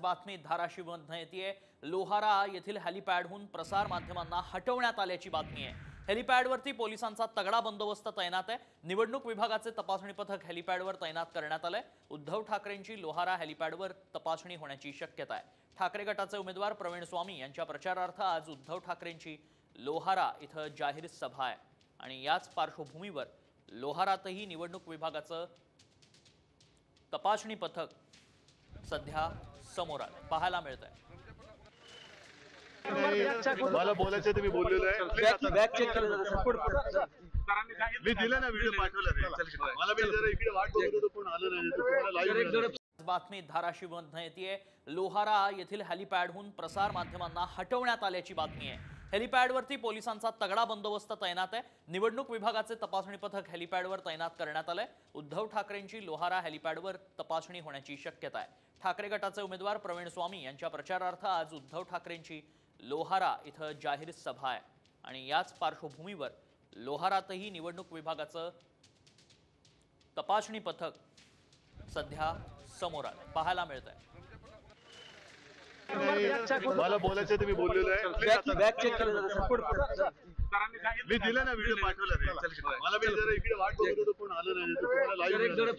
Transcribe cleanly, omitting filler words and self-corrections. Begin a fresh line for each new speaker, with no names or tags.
बातमी धाराशिवमधून येतेय। लोहारा येथील हेलिपॅडहून प्रसार माध्यमांना हटवण्यात आल्याची बातमी आहे। हेलिपॅडवरती पोलिसांचा तगडा बंदोबस्त तैनात आहे। निवडणूक विभागाचे तपासणी पथक हेलिपॅडवर तैनात करण्यात आले। उद्धव ठाकरेंची लोहारा हेलिपॅडवर तपासणी होण्याची शक्यता आहे। ठाकरे गटाचे उमेदवार प्रवीण स्वामी यांच्या प्रचारार्थ आज उद्धव ठाकरेंची लोहारा इथं जाहीर सभा आहे आणि याच पार्श्वभूमीवर लोहारातही निवडणूक विभागाचं तपासणी पथक सध्या समोर आले पाहायला मिळत आहे।
मला बोलायचं तर मी बोललेलो आहे।
बॅक चेक केलं जातं।
मी दिलं ना, व्हिडिओ पाठवला रे। मला मी जरा इकडे वाट बघत होतो पण आलं नाही, तर तुम्हाला लाईव्ह
बातमी धाराशिवमधून येतेय। लोहारा येथील हेलिपॅडहून प्रसार माध्यमांना हटवण्यात आल्याची बातमी आहे। हेलिपॅडवरती पोलिसांचा तगडा बंदोबस्त तैनात आहे। निवडणूक विभागाचे तपासणी पथक हेलिपॅडवर तैनात करण्यात आले। उद्धव ठाकरेंची लोहारा हेलिपॅडवर तपासणी होण्याची शक्यता आहे। ठाकरे गटाचे उमेदवार प्रवीण स्वामी यांच्या प्रचारार्थ आज उद्धव ठाकरेंची लोहारा इथं जाहीर सभा आहे आणि याच पार्श्वभूमीवर लोहारातही निवडणूक विभागाचं तपासणी पथक सध्या समोर आले पाहायला मिळत आहे।
मला बोलायचं तर मी बोललेलो आहे।
बॅक चेक केलं जातं।
मी दिलं ना, व्हिडिओ पाठवला रे। मला मी जरा इकडे वाट बघत होतो पण आलं नाही, तर तुम्हाला लाईव्ह